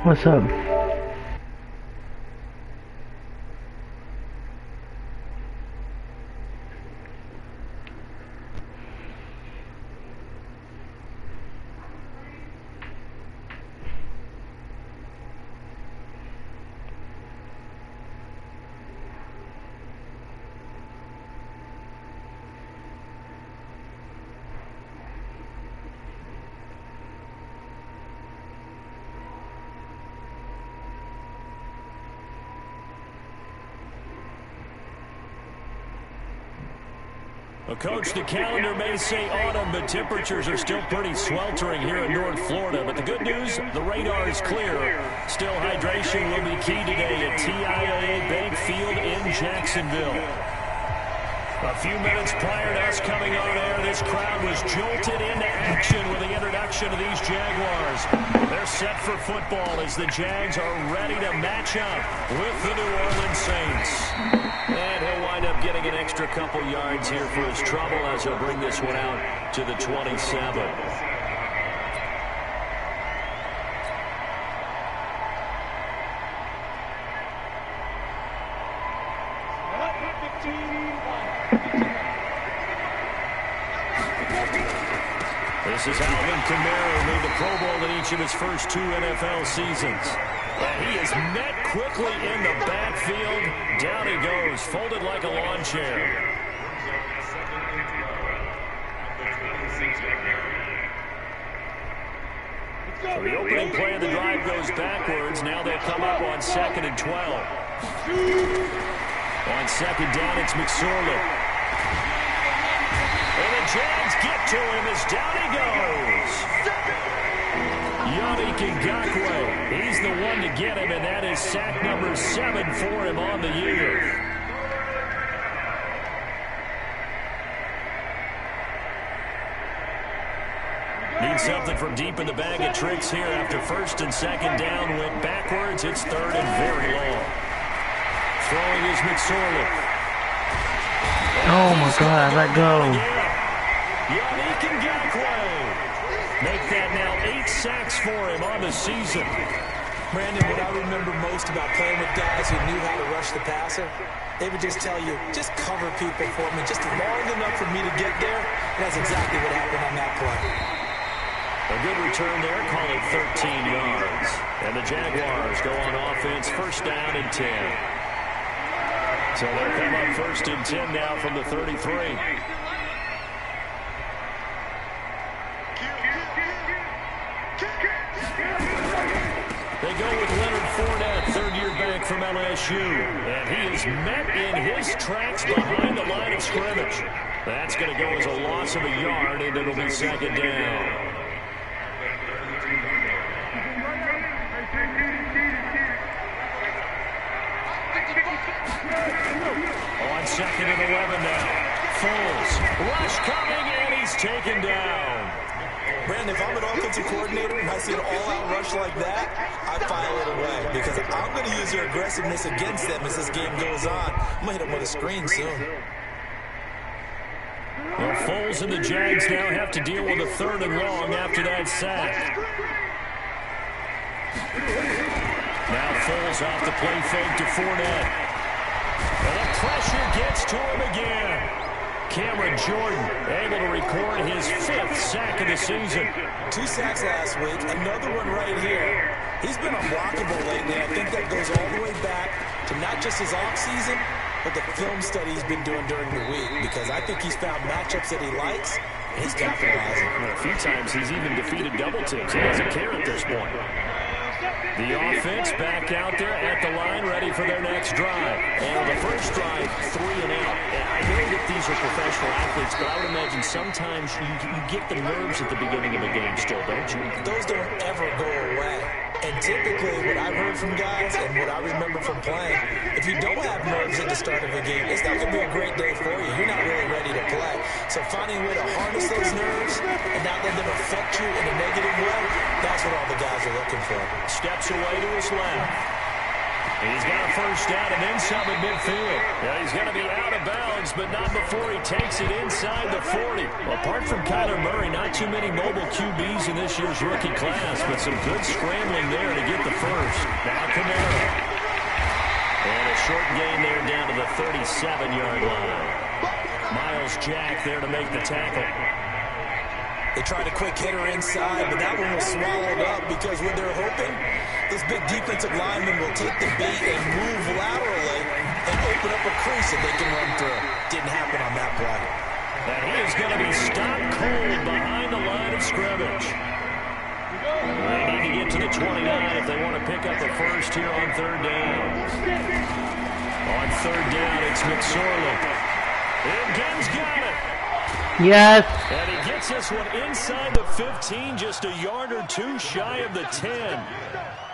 What's up? Well, Coach, the calendar may say autumn, but temperatures are still pretty sweltering here in North Florida. But the good news, the radar is clear. Still, hydration will be key today at TIAA Bank Field in Jacksonville. A few minutes prior to us coming on air, this crowd was jolted into action with the introduction of these Jaguars. They're set for football as the Jags are ready to match up with the New Orleans Saints. And he'll wind up getting an extra couple yards here for his trouble as he'll bring this one out to the 27. This is Alvin Kamara, who made the Pro Bowl in each of his first 2 NFL seasons. And he is met quickly in the backfield. Down he goes, folded like a lawn chair. So the opening play of the drive goes backwards. Now they'll come up on 2nd and 12. On 2nd down, it's McSorley. And the Jags get to him as down he goes. Yannick Ngakoue, he's the one to get him, and that is sack number 7 for him on the year. Need something from deep in the bag of tricks here after 1st and 2nd down. Went backwards. It's 3rd and very long. Throwing is McSorley. Oh my God, let go. Yannick Ngakoue. Make that now 8 sacks for him on the season. Brandon, what I remember most about playing with guys who knew how to rush the passer, they would just tell you, just cover people for me, just long enough for me to get there. And that's exactly what happened on that play. A good return there, call it 13 yards. And the Jaguars go on offense, 1st down and 10. So they'll come up 1st and 10 now from the 33. They go with Leonard Fournette, 3rd-year back from LSU. And he is met in his tracks behind the line of scrimmage. That's going to go as a loss of a yard, and it'll be 2nd down. On 2nd and 11 now. Foles. Rush coming, and he's taken down. Brandon, if I'm an offensive coordinator and I see an all-out rush like that, I file it away because I'm going to use their aggressiveness against them as this game goes on. I'm going to hit them with a screen soon. Well, Foles and the Jags now have to deal with a 3rd and long after that sack. Now Foles off the play fake to Fournette. And the pressure gets to him again. Cameron Jordan able to record his 5th sack of the season. 2 sacks last week, another one right here. He's been unblockable lately. I think that goes all the way back to not just his offseason, but the film study he's been doing during the week, because I think he's found matchups that he likes, and he's capitalizing. A few times he's even defeated double teams. He doesn't care at this point. The offense back out there at the line, ready for their next drive. And on the first drive, 3 and out. And I know that these are professional athletes, but I would imagine sometimes you get the nerves at the beginning of a game still, don't you? Those don't ever go away. And typically, what I've heard from guys and what I remember from playing, if you don't have nerves at the start of a game, it's not going to be a great day for you. You're not really ready to play. So finding a way to harness those nerves and not let them affect you in a negative way, that's what all the guys are looking for. Steps away to his left. He's got a first down and then some at midfield. Yeah, he's going to be out of bounds, but not before he takes it inside the 40. Well, apart from Kyler Murray, not too many mobile QBs in this year's rookie class, but some good scrambling there to get the first. Now Kamara. And a short gain there down to the 37-yard line. Miles Jack there to make the tackle. They tried a quick hitter inside, but that one was swallowed up because what they're hoping, this big defensive lineman will take the beat and move laterally and open up a crease that they can run through. Didn't happen on that play. And he is going to be stopped cold behind the line of scrimmage. They need to get to the 29 if they want to pick up a first here on third down. On third down, it's McSorley. Higgins got it. Yes. And he gets this one inside the 15, just a yard or two shy of the 10.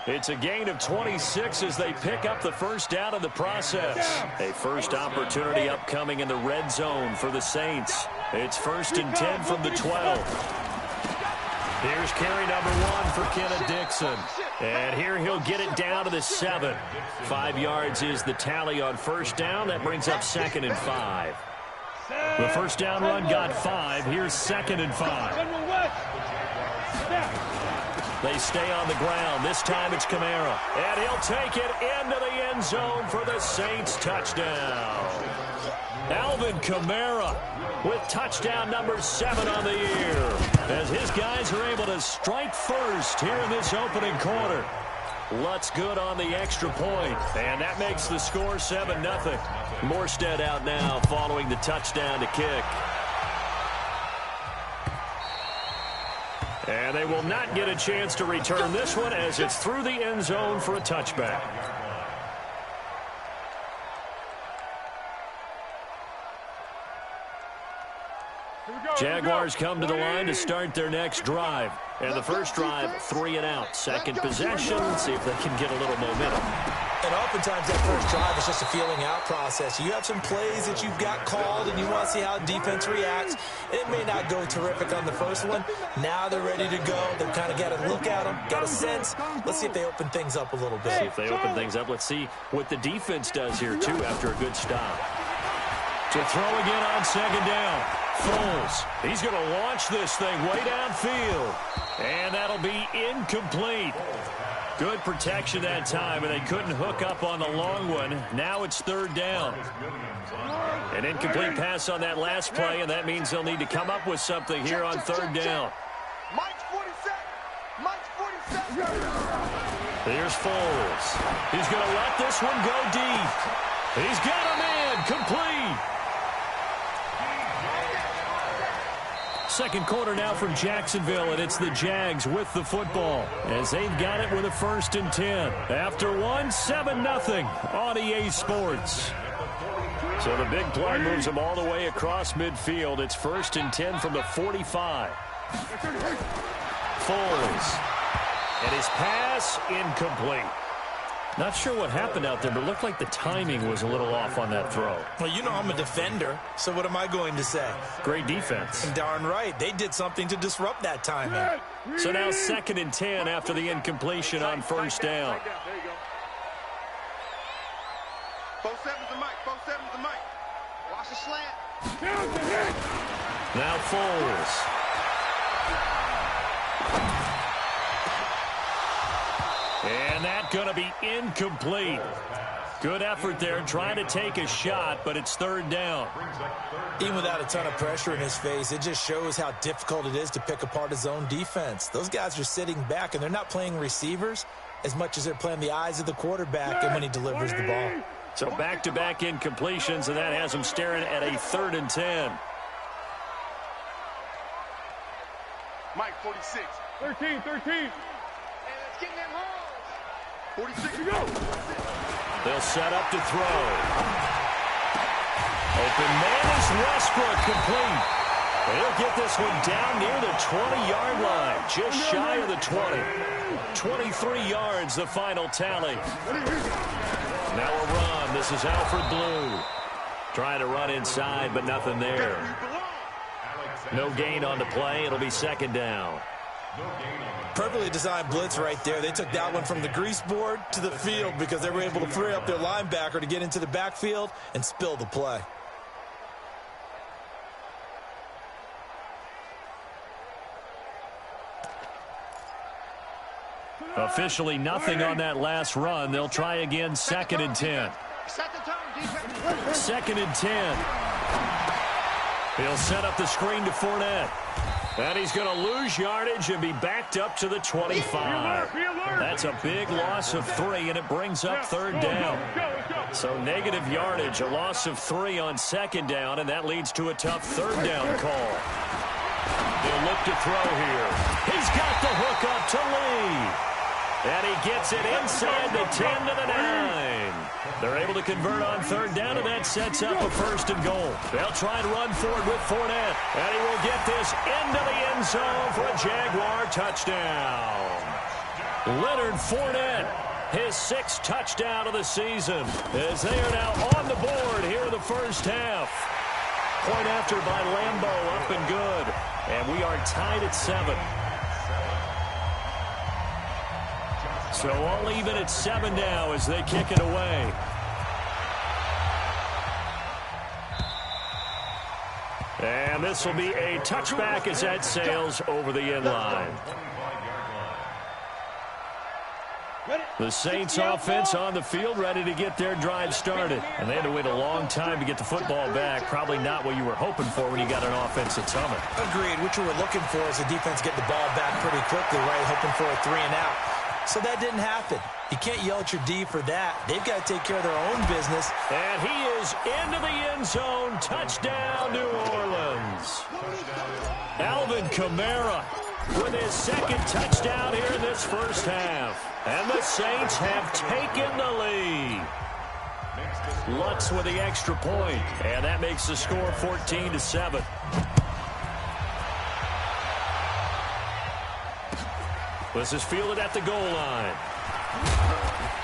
It's a gain of 26 as they pick up the first down in the process. A first opportunity upcoming in the red zone for the Saints. It's 1st and 10 from the 12. Here's carry number 1 for Kenneth Dixon. And here he'll get it down to the 7. 5 yards is the tally on first down. That brings up 2nd and 5. The first down run got 5. Here's 2nd and 5. They stay on the ground. This time it's Kamara. And he'll take it into the end zone for the Saints touchdown. Alvin Kamara with touchdown number 7 on the year. As his guys are able to strike first here in this opening quarter. Lutz good on the extra point, and that makes the score 7-0. Morstead out now following the touchdown to kick. And they will not get a chance to return this one as it's through the end zone for a touchback. Jaguars come to the line to start their next drive. And the first drive, 3 and out. Second possession, see if they can get a little momentum. And oftentimes that first drive is just a feeling out process. You have some plays that you've got called and you want to see how defense reacts. It may not go terrific on the first one. Now they're ready to go. They've kind of got to look at them, got a sense. Let's see if they open things up a little bit. See if they open things up. Let's see what the defense does here, too, after a good stop. To throw again on second down. Foles. He's going to launch this thing way downfield. And that'll be incomplete. Good protection that time, and they couldn't hook up on the long one. Now it's third down. An incomplete pass on that last play, and that means they'll need to come up with something here on third down. Mike's 47. Mike's 47. Here's Foles. He's going to let this one go deep. He's got a man complete. Second quarter now from Jacksonville, and it's the Jags with the football as they've got it with a 1st and 10. After one, 7-0 on EA Sports. So the big play moves them all the way across midfield. It's 1st and 10 from the 45. Foles. And his pass incomplete. Not sure what happened out there, but it looked like the timing was a little off on that throw. Well, you know I'm a defender, so what am I going to say? Great defense. Darn right. They did something to disrupt that timing. So now 2nd and 10 after the incompletion on first down. 4-7's the mic. 4-7's the mic. Watch the slant. Now Foles. And that's going to be incomplete. Good effort there, trying to take a shot, but it's third down. Even without a ton of pressure in his face, it just shows how difficult it is to pick apart his own defense. Those guys are sitting back, and they're not playing receivers as much as they're playing the eyes of the quarterback and when he delivers the ball. So back-to-back incompletions, and that has him staring at a 3rd and 10. Mike, 46. 13. And let's get in them holes. 46 to go. They'll set up to throw. Open man is Westbrook, complete. He'll get this one down near the 20-yard line, just shy of the 20. 23 yards, the final tally. Now a run. This is Alfred Blue. Trying to run inside, but nothing there. No gain on the play. It'll be second down. Perfectly designed blitz right there. They took that one from the grease board to the field because they were able to free up their linebacker to get into the backfield and spill the play. Officially nothing on that last run. They'll try again, 2nd and 10. Second and 10. He'll set up the screen to Fournette. And he's going to lose yardage and be backed up to the 25. That's a big loss of 3, and it brings up 3rd down. So negative yardage, a loss of 3 on 2nd down, and that leads to a tough 3rd down call. He'll look to throw here. He's got the hook up to Lee. And he gets it inside the 10 to the 9. They're able to convert on 3rd down, and that sets up a 1st and goal. They'll try and run forward with Fournette. And he will get this into the end zone for a Jaguar touchdown. Leonard Fournette, his 6th touchdown of the season, as they are now on the board here in the first half. Point after by Lambeau, up and good. And we are tied at 7. So all even at 7 now as they kick it away. And this will be a touchback as that sails over the end line. The Saints offense on the field ready to get their drive started. And they had to wait a long time to get the football back. Probably not what you were hoping for when you got an offense that's humming. Agreed. What you were looking for is the defense get the ball back pretty quickly, right? Hoping for a 3 and out. So that didn't happen. You can't yell at your D for that. They've got to take care of their own business. And he is into the end zone. Touchdown, New Orleans. Alvin Kamara with his 2nd touchdown here in this first half. And the Saints have taken the lead. Lutz with the extra point. And that makes the score 14-7. This is fielded at the goal line.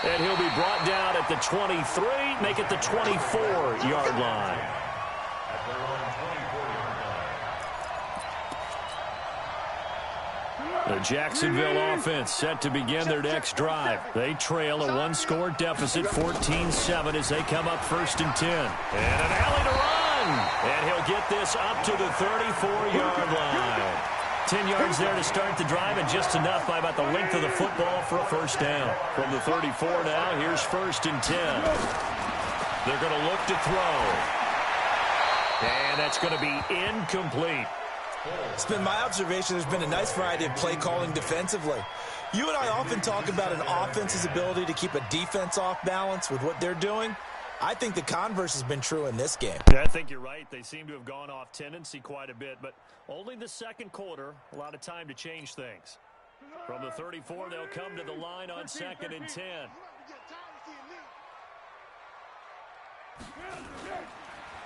And he'll be brought down at the 23, make it the 24-yard line. The Jacksonville offense set to begin their next drive. They trail a 1-score deficit, 14-7, as they come up 1st and 10. And an alley to run. And he'll get this up to the 34-yard line. 10 yards there to start the drive, and just enough by about the length of the football for a 1st down. From the 34 now, here's 1st and 10. They're going to look to throw. And that's going to be incomplete. It's been my observation there's been a nice variety of play calling defensively. You and I often talk about an offense's ability to keep a defense off balance with what they're doing. I think the converse has been true in this game. Yeah, I think you're right. They seem to have gone off tendency quite a bit, but only the 2nd quarter, a lot of time to change things. From the 34, they'll come to the line on 2nd and 10.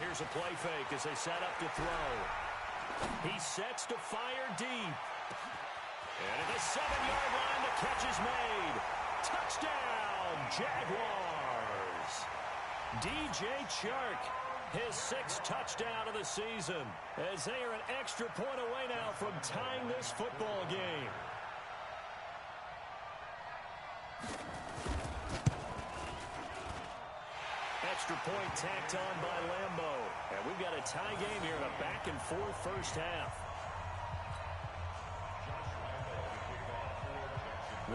Here's a play fake as they set up to throw. He sets to fire deep. And at the 7-yard line, the catch is made. Touchdown, Jaguars. DJ Chark, his 6th touchdown of the season, as they are an extra point away now from tying this football game. Extra point tacked on by Lambeau. And we've got a tie game here in a back-and-forth first half.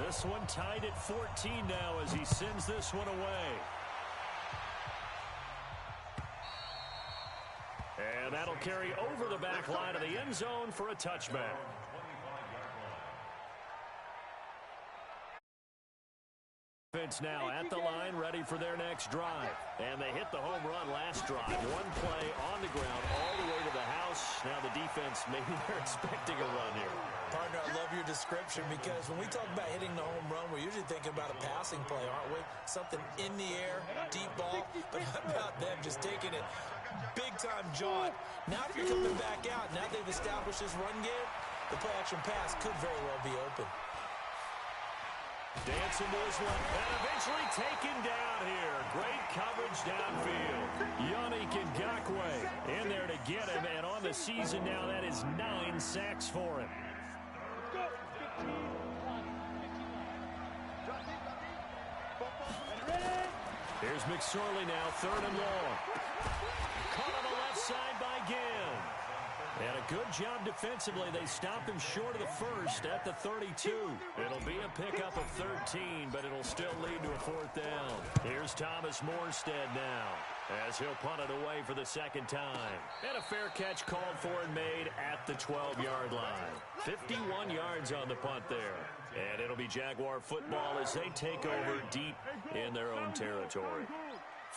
This one tied at 14 now as he sends this one away. And that'll carry over the back line of the end zone for a touchback. Now at the line, ready for their next drive. And they hit the home run last drive. One play on the ground all the way to the house. Now the defense, maybe they're expecting a run here. Partner, I love your description because when we talk about hitting the home run, we're usually thinking about a passing play, aren't we? Something in the air, deep ball. But how about them just taking it big-time jaunt? Now if you're coming back out, now they've established this run game, the play-action pass could very well be open. Dancing to his left, and eventually taken down here. Great coverage downfield. Yannick Ngakoue in there to get him, and on the season now, that is 9 sacks for him. Here's McSorley now, 3rd and long. Caught on the left side by Ginn. And a good job defensively. They stopped him short of the first at the 32. It'll be a pickup of 13, but it'll still lead to a 4th down. Here's Thomas Morstead now, as he'll punt it away for the 2nd time. And a fair catch called for and made at the 12-yard line. 51 yards on the punt there. And it'll be Jaguar football as they take over deep in their own territory.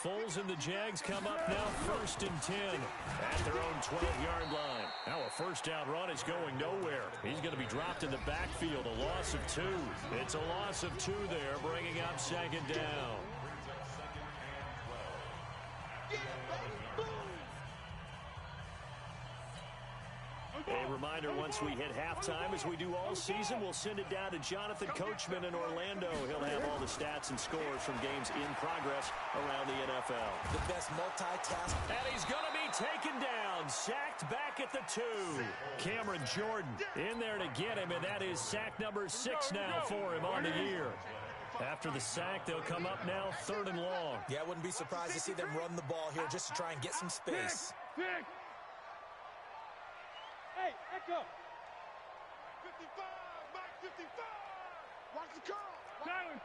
Foles and the Jags come up now 1st and 10 at their own 12-yard line. Now a 1st down run is going nowhere. He's going to be dropped in the backfield, a loss of 2. It's a loss of 2 there, bringing up 2nd down. A reminder, once we hit halftime, as we do all season, we'll send it down to Jonathan Coachman in Orlando. He'll have all the stats and scores from games in progress around the NFL. The best multitask. And he's going to be taken down, sacked back at the 2. Cameron Jordan in there to get him, and that is sack number 6 now for him on the year. After the sack, they'll come up now 3rd and long. Yeah, I wouldn't be surprised to see them run the ball here just to try and get some space. Hey, Echo! 55! Mike 55! Watch the call! Silence!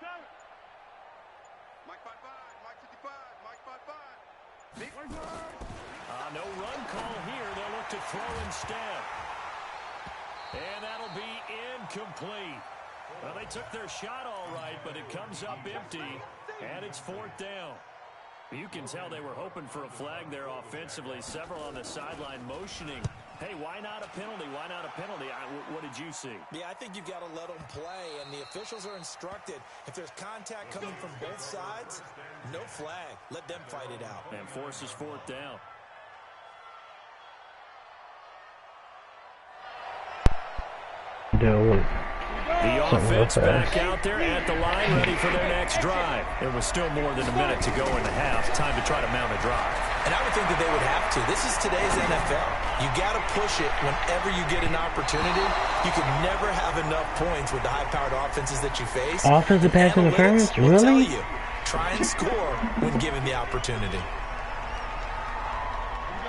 Mike 55! Mike 55! Mike 55! No run call here. They'll look to throw instead. And that'll be incomplete. Well, they took their shot all right, but it comes up empty, and it's 4th down. You can tell they were hoping for a flag there offensively. Several on the sideline motioning. Hey, why not a penalty? Why not a penalty? What did you see? Yeah, I think you've got to let them play, and the officials are instructed. If there's contact coming from both sides, no flag. Let them fight it out. And forces 4th down. The offense back out there at the line, ready for their next drive. There was still more than a minute to go in the half. Time to try to mount a drive. And I would think that they would have to. This is today's NFL. You got to push it whenever you get an opportunity. You can never have enough points with the high-powered offenses that you face. Offensive pass interference? Really? Try and score when given the opportunity.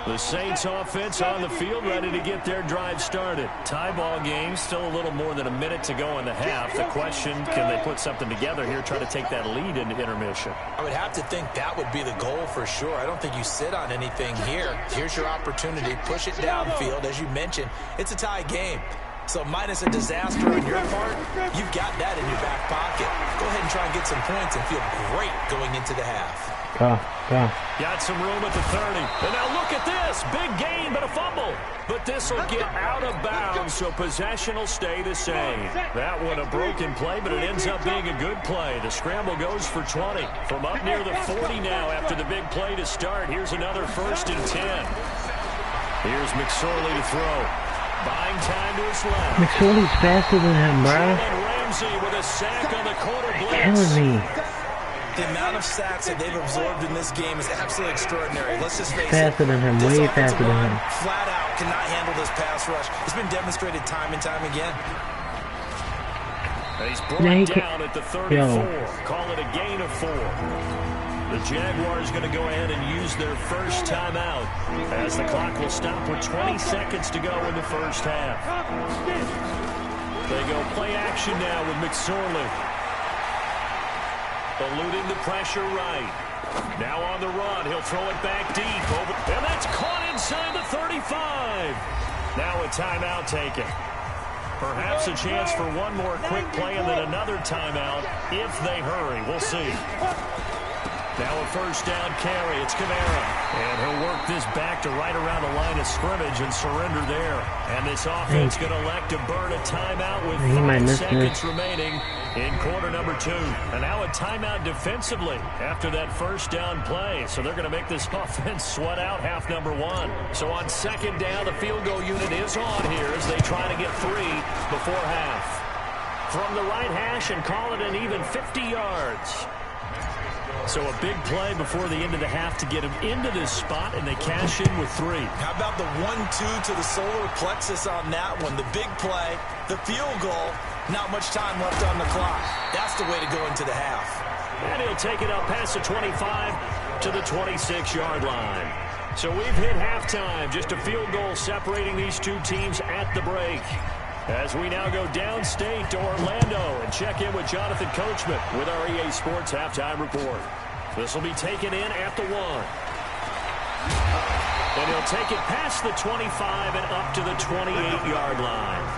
The Saints offense on the field, ready to get their drive started. Tie ball game, still a little more than a minute to go in the half. The question, can they put something together here, try to take that lead into intermission? I would have to think that would be the goal for sure. I don't think you sit on anything here. Here's your opportunity. Push it downfield. As you mentioned, it's a tie game. So minus a disaster on your part, you've got that in your back pocket. Go ahead and try and get some points and feel great going into the half. Got some room at the 30. And now look at this. Big gain, but a fumble. But this will get out of bounds, so possession will stay the same. That one a broken play, but it ends up being a good play. The scramble goes for 20. From up near the 40 now after the big play to start. Here's another 1st and 10. Here's McSorley to throw. Buying time to his left. McSorley's faster than him, bro. Ramsey with a sack on the corner blitz. Killing me. The amount of sacks that they've absorbed in this game is absolutely extraordinary. Let's just face it. Faster than him, way faster than him. Flat out cannot handle this pass rush. It's been demonstrated time and time again. He's brought down at the 34. Call it a gain of 4. The Jaguars going to go ahead and use their first timeout as the clock will stop with 20 seconds to go in the first half. They go play action now with McSorley. Eluding the pressure right. Now on the run. He'll throw it back deep. And that's caught inside the 35. Now a timeout taken. Perhaps a chance for one more quick play and then another timeout if they hurry. We'll see. Now a 1st down carry. It's Kamara. And he'll work this back to right around the line of scrimmage and surrender there. And this offense going to elect to burn a timeout with 5 seconds remaining in quarter number 2. And now a timeout defensively after that 1st down play. So they're going to make this offense sweat out half number 1. So on 2nd down, the field goal unit is on here as they try to get 3 before half. from the right hash and call it an even 50 yards. So a big play before the end of the half to get him into this spot, and they cash in with 3. How about the 1-2 to the solar plexus on that one? The big play, the field goal, not much time left on the clock. That's the way to go into the half. And he'll take it up past the 25 to the 26-yard line. So we've hit halftime. Just a field goal separating these two teams at the break. As we now go downstate to Orlando and check in with Jonathan Coachman with our EA Sports Halftime Report. This will be taken in at the 1. And he'll take it past the 25 and up to the 28-yard line.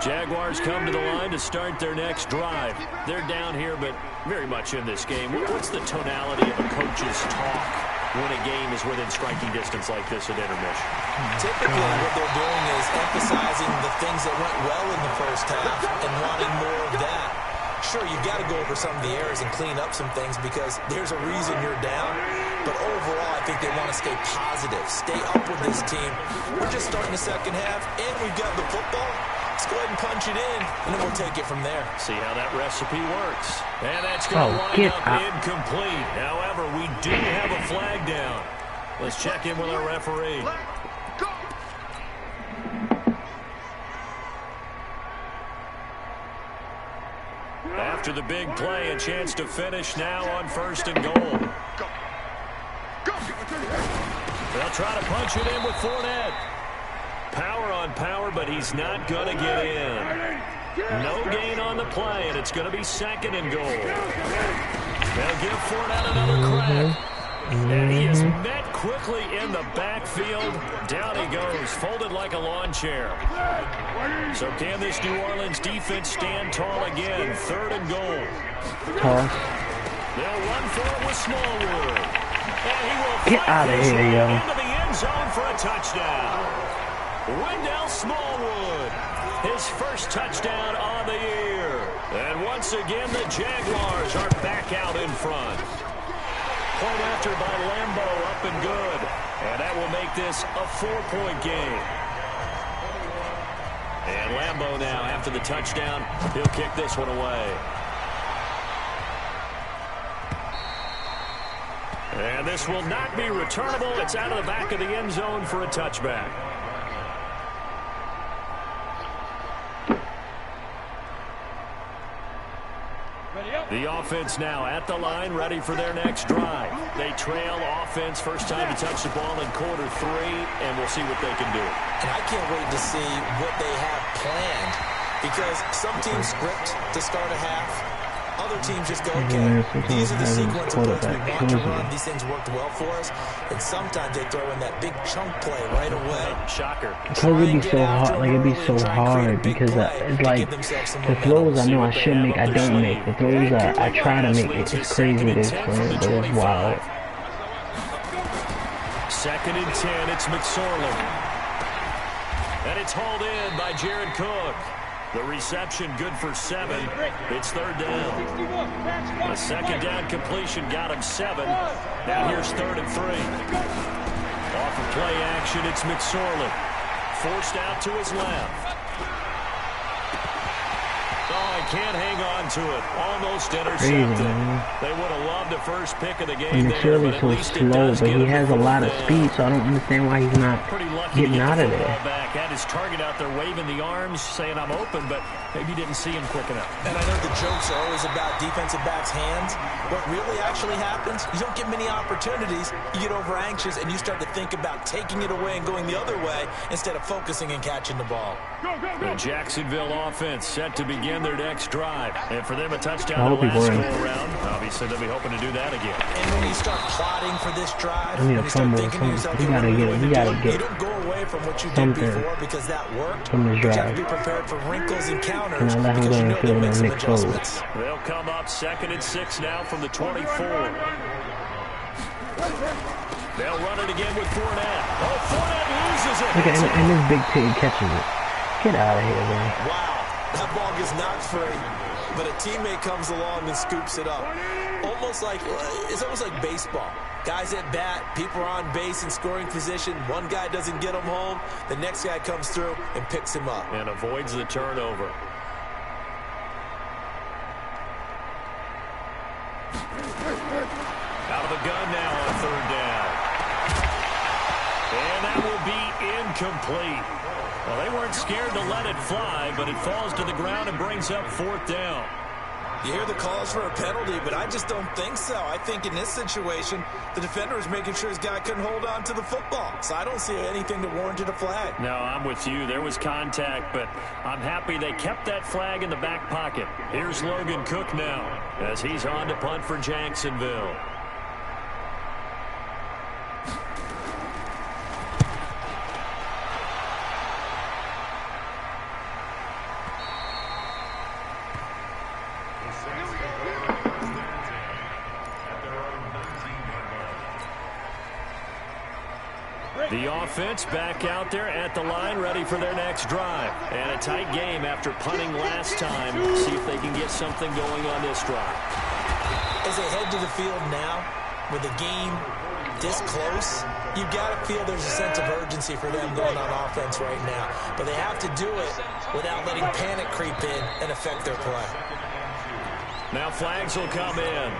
Jaguars come to the line to start their next drive. They're down here, but very much in this game. What's the tonality of a coach's talk when a game is within striking distance like this at intermission? Typically, what they're doing is emphasizing the things that went well in the first half and wanting more of that. Sure, you've got to go over some of the errors and clean up some things because there's a reason you're down. But overall, I think they want to stay positive, stay up with this team. We're just starting the second half, and we've got the football. Let's go ahead and punch it in, and then we'll take it from there. See how that recipe works. And that's going to line up incomplete. However, we do have a flag down. Let's check in with our referee. After the big play, a chance to finish now on 1st and goal. They'll try to punch it in with Fournette. Power on power, but he's not going to get in. No gain on the play, and it's going to be 2nd and goal. They'll give Fournette another crack. And he is met quickly in the backfield. Down he goes, folded like a lawn chair. So can this New Orleans defense stand tall again? 3rd and goal. They'll run for it with Smallwood. And he will get out of here, yo. Into the end zone for a touchdown. Wendell Smallwood, his first touchdown on the year. And once again, the Jaguars are back out in front. Point after by Lambo, up and good. And that will make this a 4-point game. And Lambo now, after the touchdown, he'll kick this one away. And this will not be returnable. It's out of the back of the end zone for a touchback. The offense now at the line, ready for their next drive. They trail offense, first time to touch the ball in quarter 3, and we'll see what they can do. And I can't wait to see what they have planned, because some teams script to start a half. Other teams just go, okay, these are the sequence of plays we want to run. These things worked well for us. And sometimes they throw in that big chunk play right away. Shocker. Because it'd be so hard, like it'd be so hard because it's like the throws I know I should make, I don't make. The throws I try to make, it's crazy this way, but it's wild. 2nd and 10, it's McSorley. And it's hauled in by Jared Cook. The reception good for 7. It's 3rd down. A 2nd down completion got him 7. Now here's 3rd and 3. Off of play action, it's McSorley. Forced out to his left. Oh, he can't hang on to it. Almost intercepted. They would have loved the first pick of the game there, but at least it does but he has a lot of speed, so I don't understand why he's not getting out of there. Back. Had his target out there waving the arms, saying I'm open, but maybe didn't see him quick enough. And I know the jokes are always about defensive backs' hands. What really actually happens, you don't get many opportunities. You get over anxious, and you start to think about taking it away and going the other way instead of focusing and catching the ball. The Jacksonville offense set to begin their next drive. And for them, a touchdown the last go-around. Obviously, they'll be hoping to do that again. And when you start plotting for this drive, I need when a you start fumble, thinking to yourself, we gotta get it. We gotta get you don't go away from what you did before because that worked. But you have to be prepared for wrinkles and counters because you know they'll make some adjustments. They'll come up 2nd and 6 now from the 24. They'll run it again with Fournette. Oh, Fournette loses it. Okay, and this big pig catches it. Get out of here, man. Wow, that ball gets knocked free, but a teammate comes along and scoops it up. It's almost like baseball. Guys at bat, people are on base in scoring position. One guy doesn't get him home. The next guy comes through and picks him up. And avoids the turnover. Out of the gun now on 3rd down. And that will be incomplete. Well, they weren't scared to let it fly, but it falls to the ground and brings up 4th down. You hear the calls for a penalty, but I just don't think so. I think in this situation, the defender is making sure his guy couldn't hold on to the football. So I don't see anything that warranted a flag. No, I'm with you. There was contact, but I'm happy they kept that flag in the back pocket. Here's Logan Cook now as he's on to punt for Jacksonville. The offense back out there at the line, ready for their next drive. And a tight game after punting last time. See if they can get something going on this drive. As they head to the field now, with the game this close, you've got to feel there's a sense of urgency for them going on offense right now. But they have to do it without letting panic creep in and affect their play. Now flags will come in.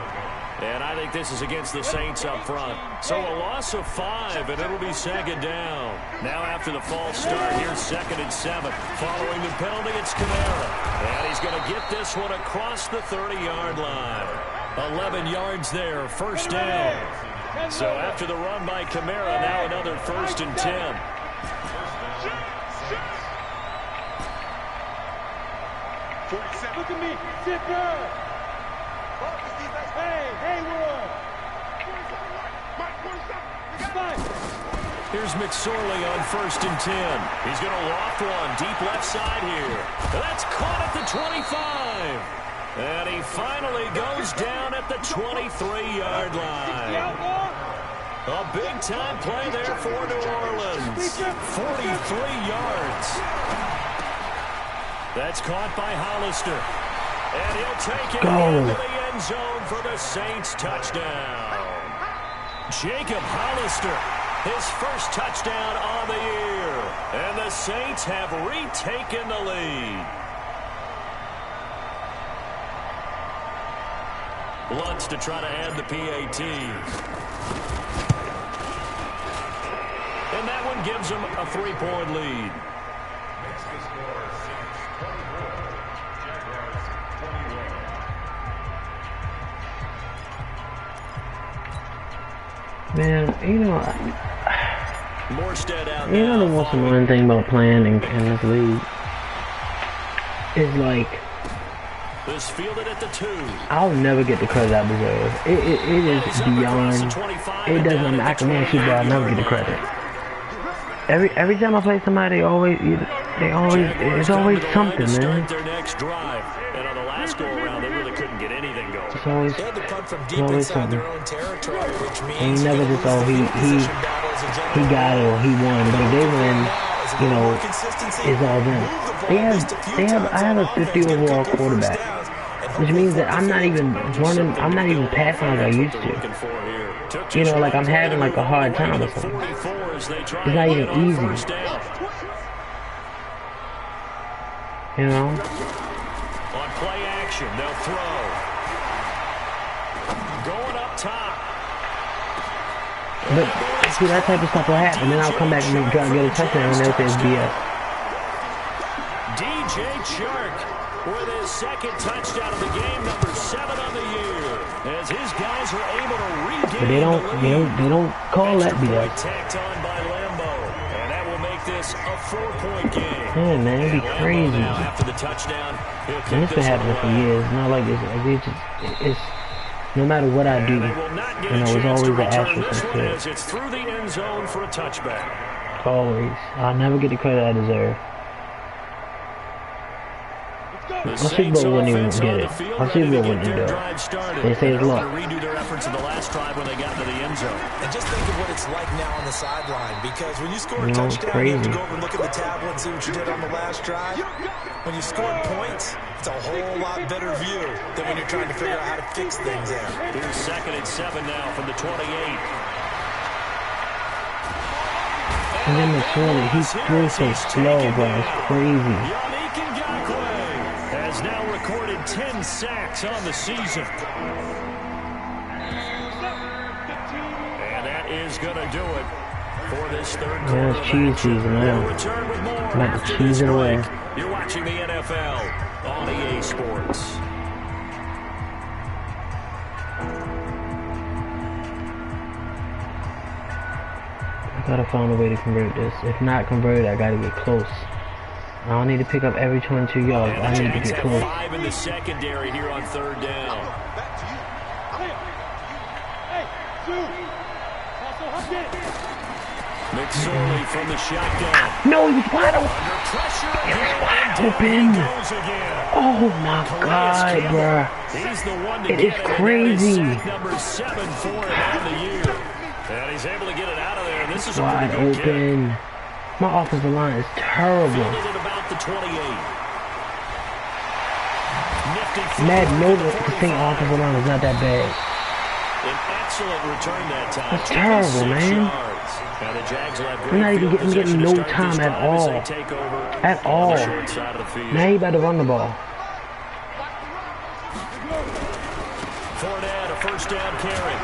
And I think this is against the Saints up front. So a loss of 5, and it'll be 2nd down. Now after the false start, here's 2nd and 7. Following the penalty, it's Kamara. And he's going to get this one across the 30-yard line. 11 yards there, 1st down. So after the run by Kamara, now another 1st and 10. Look at me, sit down. Hey, Haywood! Here's McSorley on 1st and 10. He's going to loft one deep left side here. That's caught at the 25. And he finally goes down at the 23-yard line. A big-time play there for New Orleans. 43 yards. That's caught by Hollister. And he'll take it into the end zone for the Saints touchdown. Jacob Hollister, his first touchdown on the year. And the Saints have retaken the lead. Lutz to try to add the PAT. And that one gives them a 3-point lead. Man, Morstead out the most annoying thing about playing in this league is like this fielded at the 2. I'll never get the credit I deserve. It is beyond. It doesn't matter. I can win Super Bowl. I'll never get the credit. Every time I play somebody, it's always something, man. Their next drive, and on the last go around, they really couldn't get anything going. It's always something. Ain't never just he got it or he won. But if they win, it's all them. I have a 50 overall quarterback, which means that I'm not even running. I'm not even passing like I used to. Like I'm having like a hard time or something. It's not even easy. On play action, they'll throw. Going up top. But see, that type of stuff will happen. Then I'll come back and try to get a touchdown, and they'll say it's BS. DJ Chark with his 2nd touchdown of the game, number 7 on the year, as his guys are able to regain. But they don't call that BS. Tacked on by Lambeau, and that will make this a 4-point game. Yeah, man, it'd be crazy. After the touchdown, and it's been happening for years. Not like this. It's no matter what I do, it's always an asterisk. It's through the end zone for a touchback. Always. I'll never get the credit I deserve. The Super Saints Bowl wouldn't even offense get on it. the field, Our ready Super to Bowl get wouldn't their do it. drive started. They say it's luck. To redo their efforts in the last drive when they got to the end zone. And just think of what it's like now on the sideline, because when you score a It's touchdown, you have to crazy. go over and look at the tablet and see what you did on the last drive. When you score points, it's a whole lot better view than when you're trying to figure out how to fix things there. Here's 2nd and 7 now from the 28. And then McSorley, he threw so slow, bro. It's crazy. Has now recorded 10 sacks on the season. And that is going to do it for this third quarter. Yeah, it's cheese season now. We'll return with more I'm about to after cheese this it away. break. You're watching the NFL on EA Sports. I gotta find a way to convert this. If not converted, I gotta get close. I don't need to pick up every 22 yards. I need to get close. 5 in the secondary here on 3rd down. McSorley from the shotgun. No, he was wide open. Under pressure. It was wide And open. he goes again. Oh my God, bruh. He's the one to It get is him, and that crazy. sack number 7 for him on the year. And he's able to get it out of there. This is a Wide pretty good open. My offensive line is kick. terrible. Fielded at about the 28. Nifty Madden footwork knows at that the the Saint 45. offensive line is not that bad. An excellent return that time. That's terrible, 26 man. yards. Now the Jags will have I'm great not even field getting position no to start time this at drive as they all. take over At on all. the short side of the field. Now he about to run the ball. Fournette, a 1st down carry.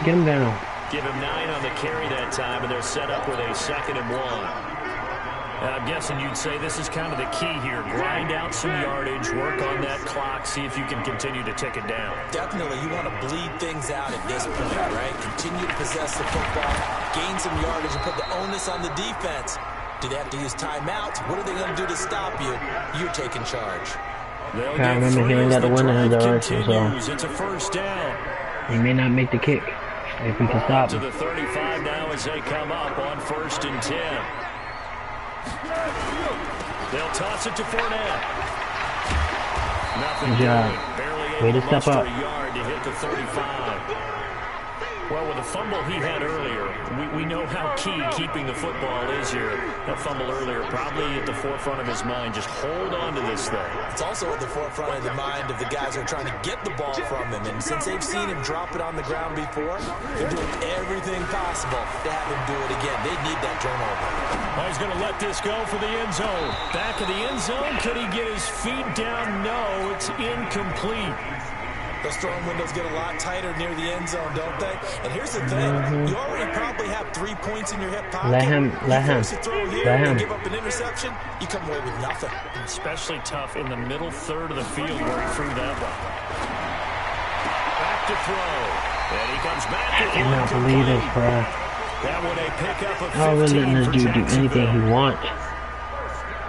Get him down. Give him 9 on the carry that time, and they're set up with a 2nd and 1. And I'm guessing you'd say this is kind of the key here. Grind out some yardage, work on that clock, see if you can continue to tick it down. Definitely, you want to bleed things out at this point, right? Continue to possess the football, gain some yardage, and put the onus on the defense. Do they have to use timeouts? What are they going to do to stop you? You're taking charge. They'll I get remember he 3 ain't as got the wind in his drive direction, so continues. It's a 1st down. he may not make the kick if we can stop To him. the 35 now as they come up on 1st and 10. They'll toss it to Fournette. Nothing Good job. doing. Barely Way able to to step muster up. a yard to hit the 35. Well, with the fumble he had earlier, we know how key keeping the football is here. That fumble earlier probably at the forefront of his mind. Just hold on to this thing. It's also at the forefront of the mind of the guys who are trying to get the ball from him. And since they've seen him drop it on the ground before, they're doing everything possible to have him do it again. They need that turnover. Well, he's going to let this go for the end zone. Back of the end zone. Could he get his feet down? No, it's incomplete. Those throwing windows get a lot tighter near the end zone, don't they? And here's the thing. You already probably have 3 points in your hip pocket. Let him. Force a throw here Let him. and give up an interception, you come away with nothing. Especially tough in the middle third of the field where he threw that one. Back to throw. And he comes back. I cannot believe this, bro. That one a pickup of 15 I was letting this for dude do anything he Jacksonville. wants.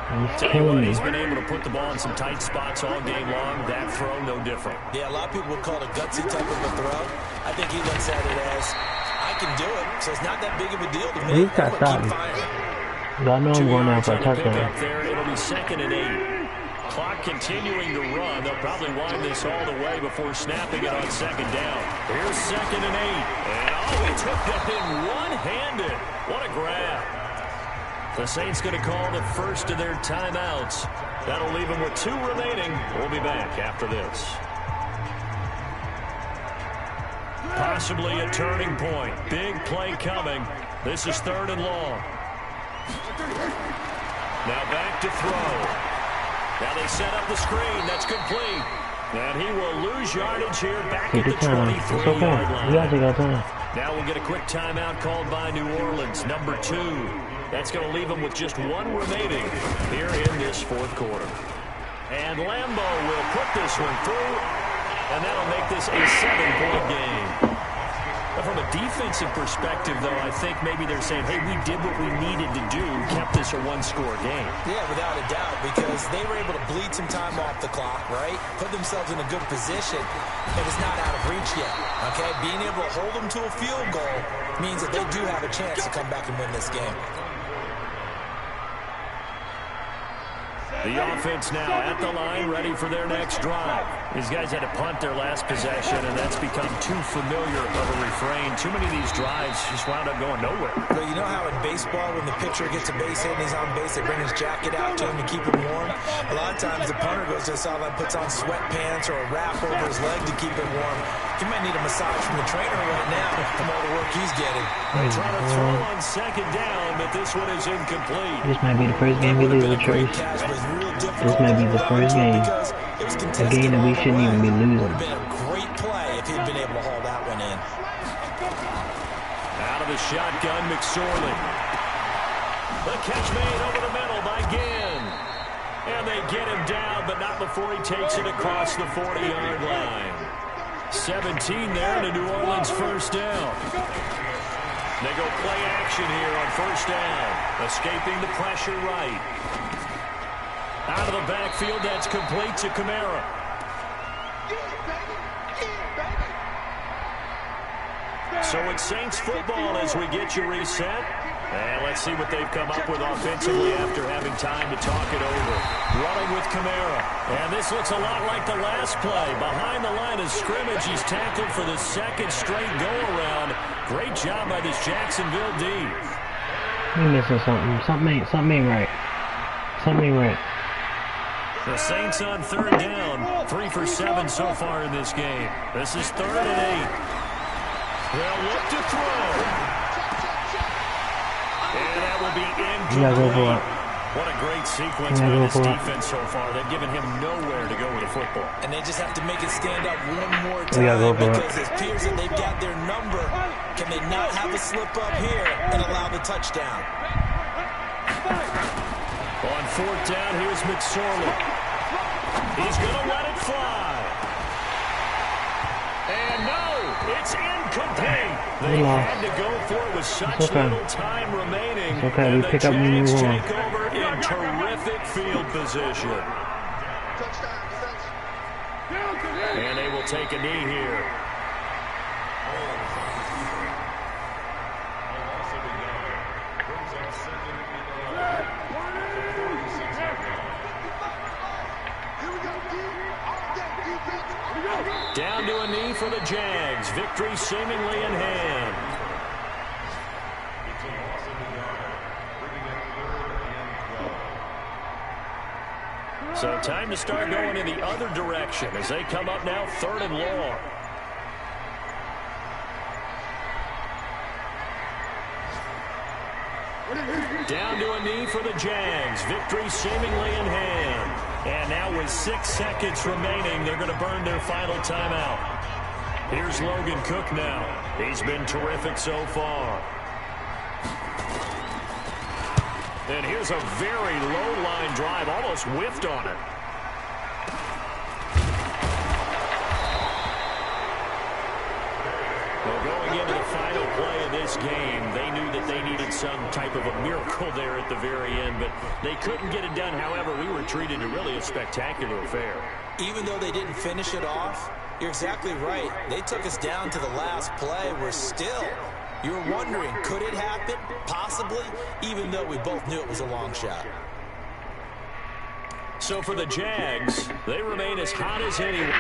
He's Tell you killing what, me. he's been able to put the ball in some tight spots all game long. That throw, no different. Yeah, a lot of people would call it a gutsy type of a throw. I think he looks at it as, I can do it, so it's not that big of a deal to me. He's got I'm gonna something. keep firing. Y'all know I'm 2 going down yards for a on the touchdown. pickup there. It'll be 2nd and 8. Clock continuing to run. They'll probably wind this all the way before snapping it on 2nd down. Here's 2nd and 8. And he took that in one-handed. What a grab. The Saints going to call the first of their timeouts. That'll leave them with 2 remaining. We'll be back after this. Possibly a turning point. Big play coming. This is 3rd and long. Now back to throw. Now they set up the screen. That's complete. And he will lose yardage here back Take at your the time. It's 23-yard okay. line. You gotta take our time. Now we'll get a quick timeout called by New Orleans, number 2. That's going to leave them with just 1 remaining here in this 4th quarter. And Lambeau will put this one through, and that'll make this a 7-point game. But from a defensive perspective, though, I think maybe they're saying, hey, we did what we needed to do, kept this a 1-score game. Yeah, without a doubt, because they were able to bleed some time off the clock, right? Put themselves in a good position, and it's not out of reach yet, okay? Being able to hold them to a field goal means that they do have a chance to come back and win this game. The offense now at the line, ready for their next drive. These guys had to punt their last possession, and that's become too familiar of a refrain. Too many of these drives just wound up going nowhere. But you know how in baseball, when the pitcher gets a base hit and he's on base, they bring his jacket out to him to keep him warm? A lot of times the punter goes to the sideline, puts on sweatpants or a wrap over his leg to keep him warm. He might need a massage from the trainer right now from all the work he's getting. They try to throw on second down, but this one is incomplete. This might be the first game we lose with Trace. This might be the first game. A game that we shouldn't even be losing. Would have been a great play if he'd been able to haul that one in. Out of the shotgun, McSorley. The catch made over the middle by Ginn. And they get him down, but not before he takes it across the 40-yard line. 17 there, and a New Orleans first down. They go play action here on first down. Escaping the pressure right. Out of the backfield, that's complete to Kamara. So it's Saints football as we get you reset. And let's see what they've come up with offensively after having time to talk it over. Running with Kamara. And this looks a lot like the last play. Behind the line of scrimmage, he's tackled for the second straight go-around. Great job by this Jacksonville D. We're missing something. Something ain't right. Something ain't right. The Saints on third down. 3 for 7 so far in this game. This is 3rd and 8. They'll look to throw. And that will be incomplete. What a great sequence by this defense so far. They've given him nowhere to go with the football. And they just have to make it stand up one more time because it appears that they've got their number. Can they not have a slip up here and allow the touchdown? On 4th down, here's McSorley. He's going to let it fly. And no, it's incomplete. They had to go for it with such little time remaining. Okay, we pick up and move on. Take over in terrific field position. And they will take a knee here. Down to a knee for the Jags. Victory seemingly in hand. So time to start going in the other direction as they come up now 3rd and long. Down to a knee for the Jags. Victory seemingly in hand. And now with 6 seconds remaining, they're going to burn their final timeout. Here's Logan Cook now. He's been terrific so far. And here's a very low-line drive, almost whiffed on it. Well, going into the final play of this game, they knew that they needed some type of a miracle there at the very end, but they couldn't get it done. However, we were treated to really a spectacular affair. Even though they didn't finish it off, you're exactly right. They took us down to the last play. We're still, you're wondering, could it happen? Possibly, even though we both knew it was a long shot. So for the Jags, they remain as hot as anyone.